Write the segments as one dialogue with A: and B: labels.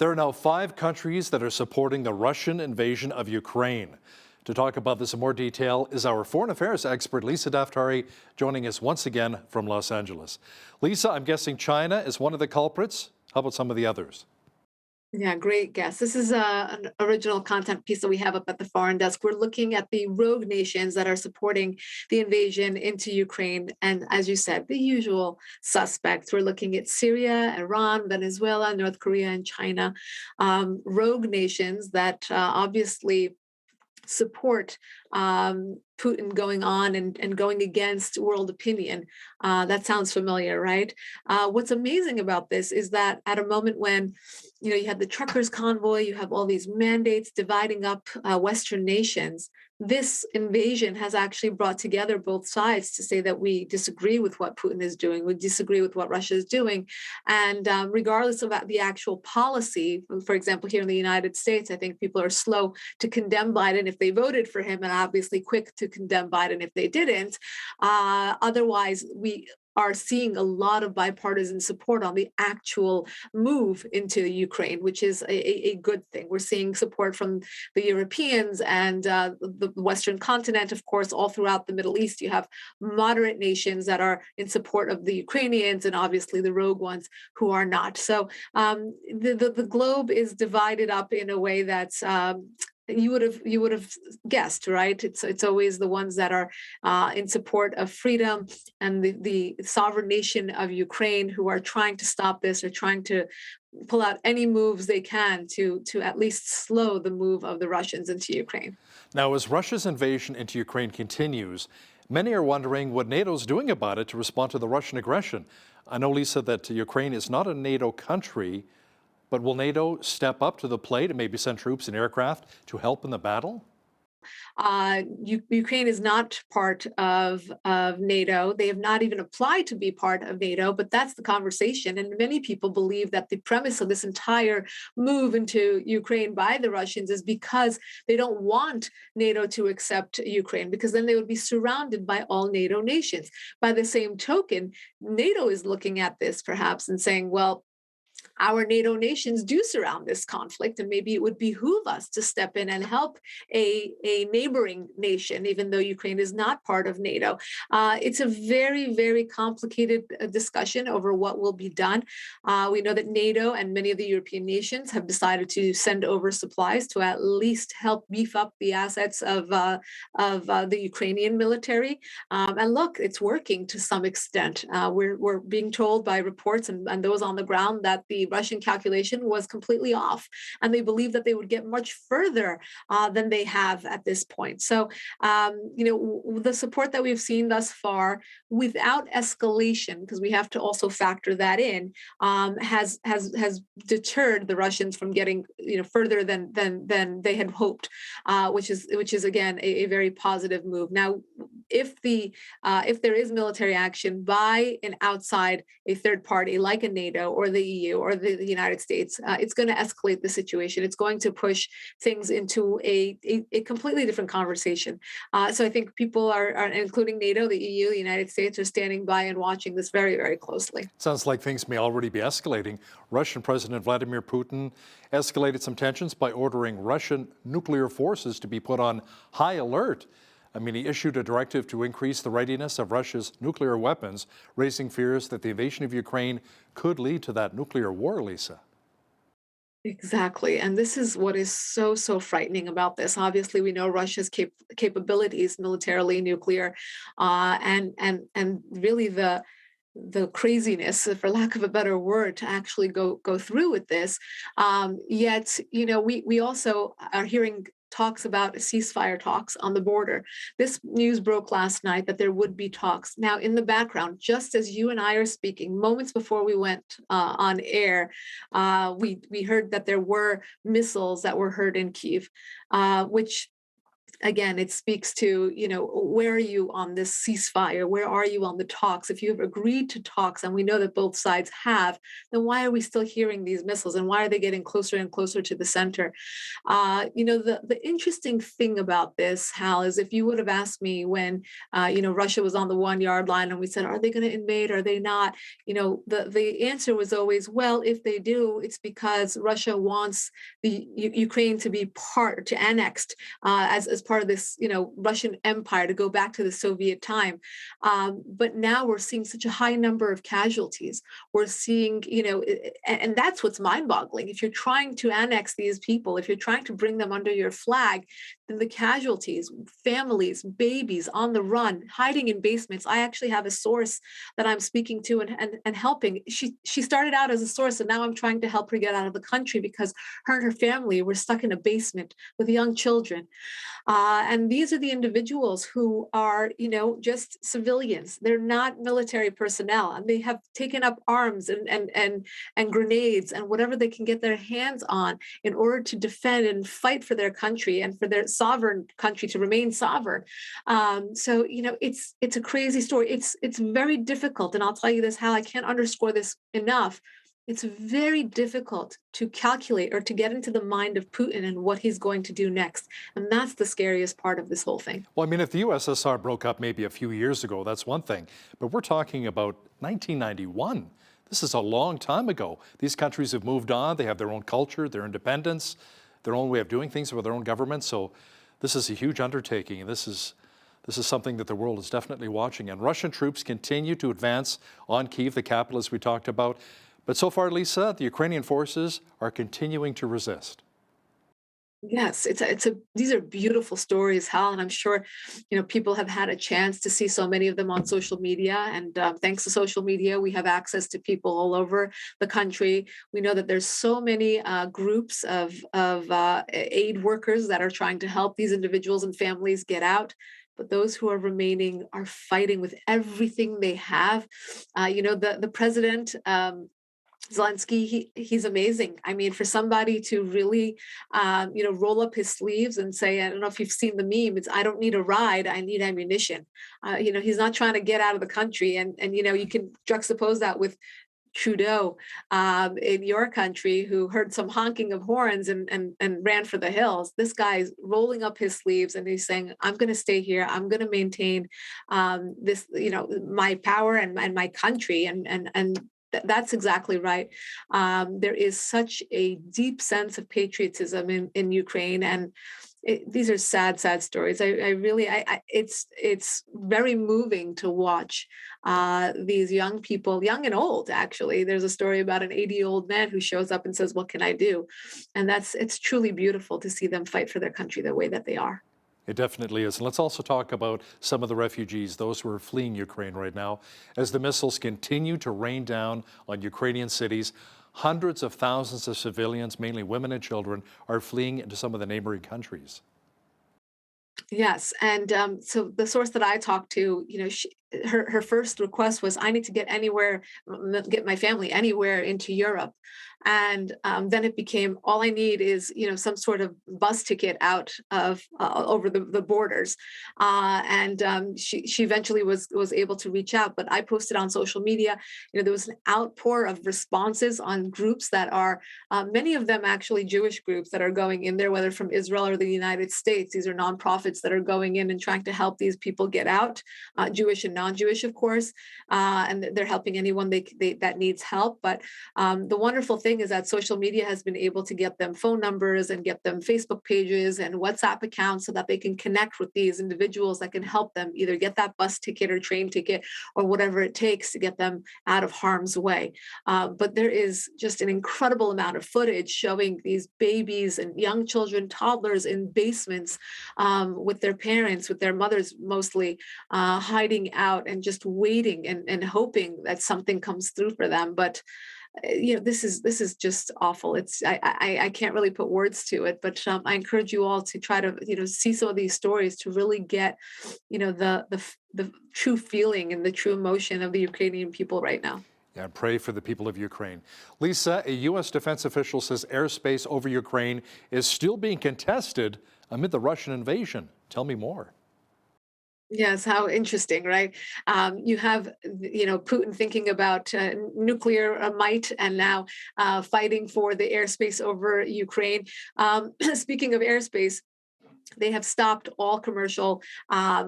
A: There are now 5 countries that are supporting the Russian invasion of Ukraine. To talk about this in more detail is our foreign affairs expert, Lisa Daftari, joining us once again from Los Angeles. Lisa, I'm guessing China is one of the culprits. How about some of the others?
B: Yeah, great guess. This is an original content piece that we have up at the Foreign Desk. We're looking at the rogue nations that are supporting the invasion into Ukraine. And as you said, the usual suspects. We're looking at Syria, Iran, Venezuela, North Korea, and China. Rogue nations that obviously support Putin going on and going against world opinion. That sounds familiar, right? What's amazing about this is that at a moment when you have the truckers convoy, you have all these mandates dividing up Western nations. This invasion has actually brought together both sides to say that we disagree with what Putin is doing, we disagree with what Russia is doing, and regardless of the actual policy, for example, here in the United States, I think people are slow to condemn Biden if they voted for him, and obviously quick to condemn Biden if they didn't. Otherwise, we are seeing a lot of bipartisan support on the actual move into Ukraine, which is a good thing. We're seeing support from the Europeans and the Western continent, of course, all throughout the Middle East. You have moderate nations that are in support of the Ukrainians and obviously the rogue ones who are not. So the globe is divided up in a way that's you would have guessed, right? It's always the ones that are in support of freedom and the sovereign nation of Ukraine who are trying to stop this or trying to pull out any moves they can to at least slow the move of the Russians into Ukraine.
A: Now, as Russia's invasion into Ukraine continues, many are wondering what NATO is doing about it to respond to the Russian aggression. I know, Lisa, that Ukraine is not a NATO country, but will NATO step up to the plate and maybe send troops and aircraft to help in the battle?
B: Ukraine is not part of NATO. They have not even applied to be part of NATO, but that's the conversation. And many people believe that the premise of this entire move into Ukraine by the Russians is because they don't want NATO to accept Ukraine, because then they would be surrounded by all NATO nations. By the same token, NATO is looking at this perhaps and saying, well, our NATO nations do surround this conflict, and maybe it would behoove us to step in and help a neighboring nation, even though Ukraine is not part of NATO. It's a very, very complicated discussion over what will be done. We know that NATO and many of the European nations have decided to send over supplies to at least help beef up the assets of the Ukrainian military. And look, it's working to some extent. We're being told by reports and those on the ground that the Russian calculation was completely off, and they believe that they would get much further than they have at this point. So, the support that we've seen thus far, without escalation, because we have to also factor that in, has deterred the Russians from getting further than they had hoped, which is again a very positive move. Now, if there is military action by an outside, a third party like a NATO or the EU or the United States, it's going to escalate the situation. It's going to push things into a completely different conversation. So I think people are, including NATO, the EU, the United States, are standing by and watching this very, very closely.
A: Sounds like things may already be escalating. Russian President Vladimir Putin escalated some tensions by ordering Russian nuclear forces to be put on high alert. I mean, he issued a directive to increase the readiness of Russia's nuclear weapons, raising fears that the invasion of Ukraine could lead to that nuclear war, Lisa.
B: Exactly. And this is what is so, so frightening about this. Obviously, we know Russia's capabilities militarily, nuclear, and really the craziness, for lack of a better word, to actually go through with this. Yet, we also are hearing talks about ceasefire talks on the border. This news broke last night that there would be talks. Now, in the background, just as you and I are speaking, moments before we went on air, we heard that there were missiles that were heard in Kyiv, which again, it speaks to, where are you on this ceasefire? Where are you on the talks? If you've agreed to talks, and we know that both sides have, then why are we still hearing these missiles? And why are they getting closer and closer to the center? The interesting thing about this, Hal, is if you would have asked me when, Russia was on the 1 yard line and we said, are they going to invade? Are they not? The answer was always, well, if they do, it's because Russia wants the Ukraine to be annexed as part of this, Russian empire, to go back to the Soviet time. But now we're seeing such a high number of casualties. We're seeing, and that's what's mind-boggling. If you're trying to annex these people, if you're trying to bring them under your flag, then the casualties, families, babies on the run, hiding in basements. I actually have a source that I'm speaking to and helping. She started out as a source, and now I'm trying to help her get out of the country because her and her family were stuck in a basement with young children. And these are the individuals who are, just civilians. They're not military personnel, and they have taken up arms and grenades and whatever they can get their hands on in order to defend and fight for their country and for their sovereign country to remain sovereign. So it's a crazy story. It's very difficult, and I'll tell you this, Hal, I can't underscore this enough. It's very difficult to calculate or to get into the mind of Putin and what he's going to do next. And that's the scariest part of this whole thing.
A: Well, I mean, if the USSR broke up maybe a few years ago, that's one thing. But we're talking about 1991. This is a long time ago. These countries have moved on. They have their own culture, their independence, their own way of doing things with their own government. So this is a huge undertaking. And this is something that the world is definitely watching. And Russian troops continue to advance on Kyiv, the capital, as we talked about. But so far, Lisa, the Ukrainian forces are continuing to resist.
B: Yes, these are beautiful stories, Hal, and I'm sure, people have had a chance to see so many of them on social media. And thanks to social media, we have access to people all over the country. We know that there's so many groups of aid workers that are trying to help these individuals and families get out. But those who are remaining are fighting with everything they have. The president. Zelensky, he's amazing. I mean, for somebody to really, roll up his sleeves and say, I don't know if you've seen the meme, it's, I don't need a ride, I need ammunition. He's not trying to get out of the country. And you can juxtapose that with Trudeau in your country, who heard some honking of horns and ran for the hills. This guy's rolling up his sleeves and he's saying, I'm going to stay here. I'm going to maintain this, my power and my country. And that's exactly right. There is such a deep sense of patriotism in Ukraine, and these are sad, sad stories. It's very moving to watch these young people, young and old. Actually, there's a story about an 80-year-old man who shows up and says, "What can I do?" And it's truly beautiful to see them fight for their country the way that they are.
A: It definitely is. And let's also talk about some of the refugees, those who are fleeing Ukraine right now. As the missiles continue to rain down on Ukrainian cities, hundreds of thousands of civilians, mainly women and children, are fleeing into some of the neighboring countries.
B: Yes, and so the source that I talked to, her first request was, I need to get get my family anywhere into Europe. And then it became, all I need is, some sort of bus ticket out of over the borders. She eventually was able to reach out. But I posted on social media, there was an outpour of responses on groups that are, many of them actually Jewish groups that are going in there, whether from Israel or the United States. These are nonprofits that are going in and trying to help these people get out, Jewish and non-Jewish, of course. And they're helping anyone that needs help. But the wonderful thing is that social media has been able to get them phone numbers and get them Facebook pages and WhatsApp accounts so that they can connect with these individuals that can help them either get that bus ticket or train ticket or whatever it takes to get them out of harm's way. But there is just an incredible amount of footage showing these babies and young children, toddlers in basements with their parents, with their mothers mostly, hiding out and just waiting and hoping that something comes through for them. But this is just awful. I can't really put words to it, but I encourage you all to try to see some of these stories to really get the true feeling and the true emotion of the Ukrainian people right now.
A: Yeah, pray for the people of Ukraine. Lisa, a U.S. defense official says airspace over Ukraine is still being contested amid the Russian invasion. Tell me more.
B: Yes, how interesting, right? You have, Putin thinking about nuclear might and now fighting for the airspace over Ukraine. Speaking of airspace, they have stopped all commercial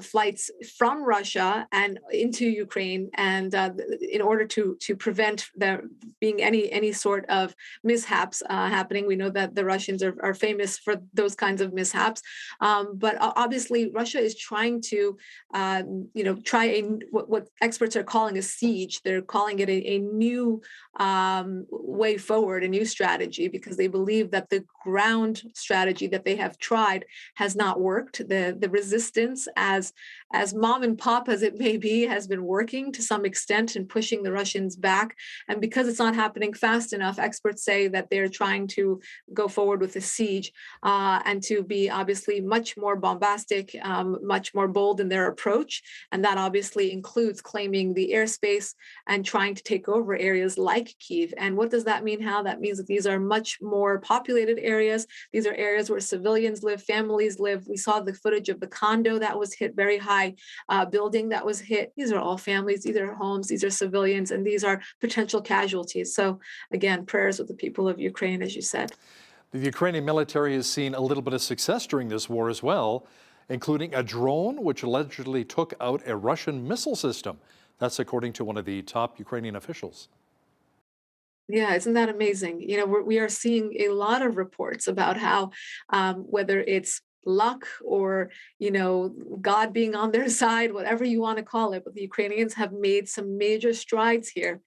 B: flights from Russia and into Ukraine, and in order to prevent there being any sort of mishaps happening. We know that the Russians are famous for those kinds of mishaps, but obviously Russia is trying to, try what experts are calling a siege. They're calling it a new way forward, a new strategy, because they believe that the ground strategy that they have tried has not worked. The resistance, as mom and pop as it may be, has been working to some extent in pushing the Russians back. And because it's not happening fast enough, experts say that they're trying to go forward with a siege, and to be obviously much more bombastic, much more bold in their approach. And that obviously includes claiming the airspace and trying to take over areas like Kyiv. And what does that mean? How that means that these are much more populated areas. These are areas where civilians live, families live. We saw the footage of the condo that was hit, very high building that was hit. These are all families, these are homes, these are civilians, and these are potential casualties. So again, prayers with the people of Ukraine, as you said.
A: The Ukrainian military has seen a little bit of success during this war as well, including a drone which allegedly took out a Russian missile system. That's according to one of the top Ukrainian officials.
B: Yeah, isn't that amazing? We are seeing a lot of reports about how, whether it's luck or, God being on their side, whatever you want to call it, but the Ukrainians have made some major strides here.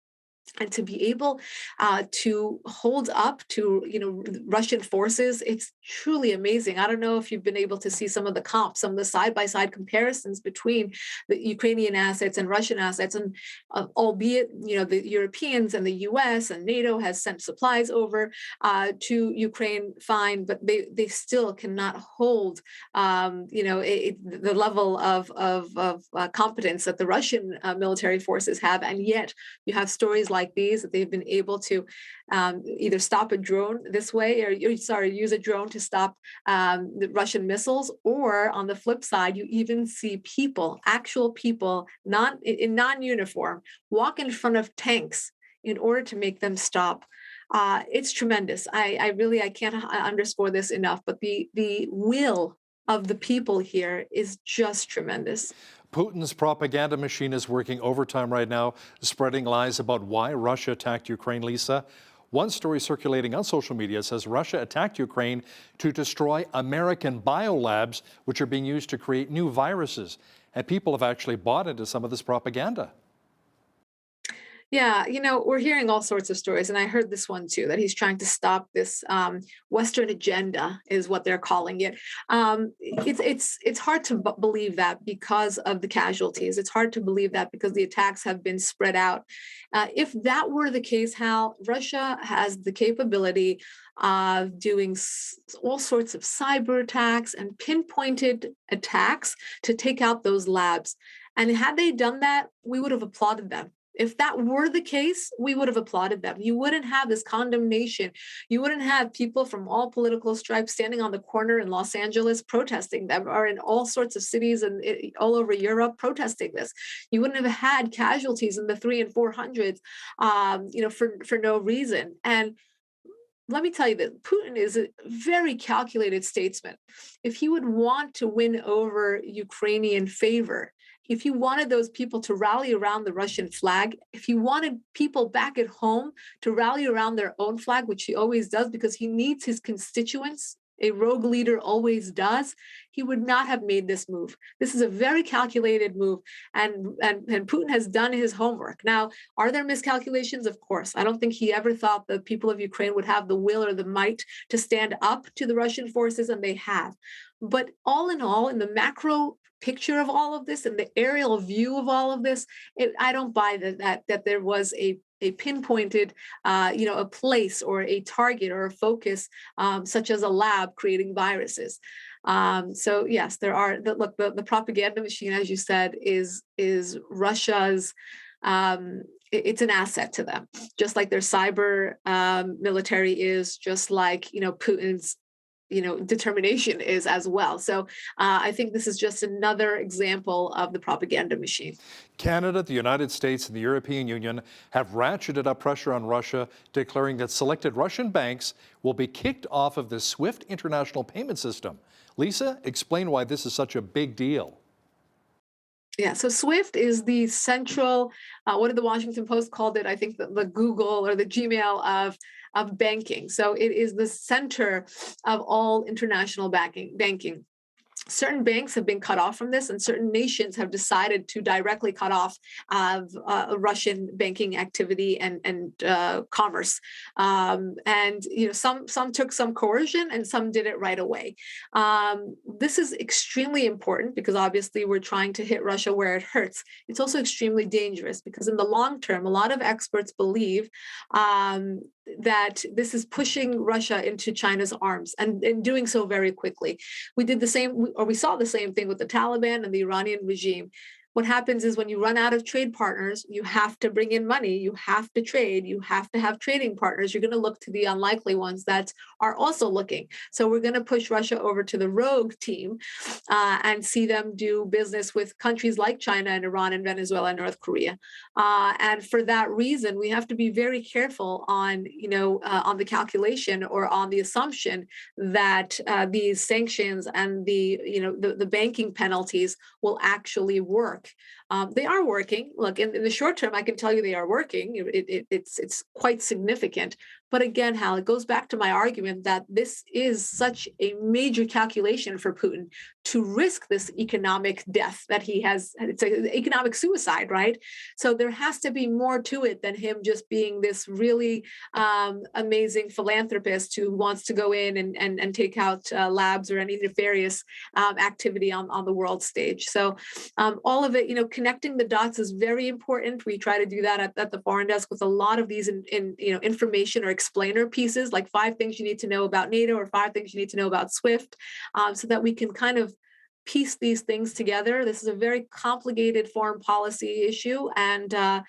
B: And to be able to hold up to Russian forces, it's truly amazing. I don't know if you've been able to see some of the comps, some of the side by side comparisons between the Ukrainian assets and Russian assets, and albeit the Europeans and the U.S. and NATO has sent supplies over to Ukraine, fine, but they still cannot hold the level of competence that the Russian military forces have, and yet you have stories like these that they've been able to either stop a drone this way, or use a drone to stop the Russian missiles, or on the flip side, you even see people, actual people, not in non-uniform, walk in front of tanks in order to make them stop. It's tremendous. I can't underscore this enough, but the will of the people here is just tremendous.
A: Putin's propaganda machine is working overtime right now, spreading lies about why Russia attacked Ukraine, Lisa. One story circulating on social media says Russia attacked Ukraine to destroy American biolabs, which are being used to create new viruses. And people have actually bought into some of this propaganda.
B: Yeah, we're hearing all sorts of stories, and I heard this one too, that he's trying to stop this Western agenda, is what they're calling it. It's hard to believe that because of the casualties. It's hard to believe that because the attacks have been spread out. If that were the case, Hal, Russia has the capability of doing all sorts of cyber attacks and pinpointed attacks to take out those labs. And had they done that, we would have applauded them. If that were the case, we would have applauded them. You wouldn't have this condemnation. You wouldn't have people from all political stripes standing on the corner in Los Angeles protesting them, or in all sorts of cities and all over Europe protesting this. You wouldn't have had casualties in the 300 and 400s, for no reason. And let me tell you that Putin is a very calculated statesman. If he would want to win over Ukrainian favor, if he wanted those people to rally around the Russian flag, if he wanted people back at home to rally around their own flag, which he always does because he needs his constituents, a rogue leader always does, he would not have made this move. This is a very calculated move, and Putin has done his homework. Now, are there miscalculations? Of course. I don't think he ever thought the people of Ukraine would have the will or the might to stand up to the Russian forces, and they have. But all in all, in the macro picture of all of this and the aerial view of all of this, I don't buy that there was a pinpointed, a place or a target or a focus, such as a lab creating viruses. So yes, there are. The propaganda machine, as you said, is Russia's. It's an asset to them, just like their cyber military is, just like Putin's determination is as well. So I think this is just another example of the propaganda machine.
A: Canada, the United States, and the European Union have ratcheted up pressure on Russia, declaring that selected Russian banks will be kicked off of the SWIFT international payment system. Lisa, explain why this is such a big deal.
B: Yeah, so SWIFT is the central, what did the Washington Post called it? I think the Google or the Gmail of banking. So it is the center of all international banking. Certain banks have been cut off from this, and certain nations have decided to directly cut off of Russian banking activity and commerce. And some took some coercion, and some did it right away. This is extremely important because obviously we're trying to hit Russia where it hurts. It's also extremely dangerous because in the long term, a lot of experts believe that this is pushing Russia into China's arms, and in doing so very quickly. We saw the same thing with the Taliban and the Iranian regime. What happens is when you run out of trade partners, you have to bring in money, you have to trade, you have to have trading partners. You're going to look to the unlikely ones that are also looking. So we're going to push Russia over to the rogue team and see them do business with countries like China and Iran and Venezuela and North Korea. And for that reason, we have to be very careful on the calculation or on the assumption that these sanctions and the banking penalties will actually work. They are working. Look, in the short term, I can tell you they are working. It's quite significant. But again, Hal, it goes back to my argument that this is such a major calculation for Putin to risk this economic death that he has. It's an economic suicide, right? So there has to be more to it than him just being this really amazing philanthropist who wants to go in and take out labs or any nefarious activity on the world stage. So all of it, connecting the dots is very important. We try to do that at the Foreign Desk with a lot of these information or explainer pieces, like 5 things you need to know about NATO or 5 things you need to know about SWIFT, so that we can kind of piece these things together. This is a very complicated foreign policy issue, and I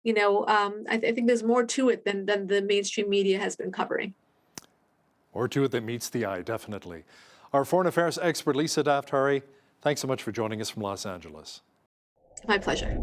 B: think there's more to it than the mainstream media has been covering.
A: More to it than meets the eye, definitely. Our foreign affairs expert, Lisa Daftari, thanks so much for joining us from Los Angeles.
B: My pleasure.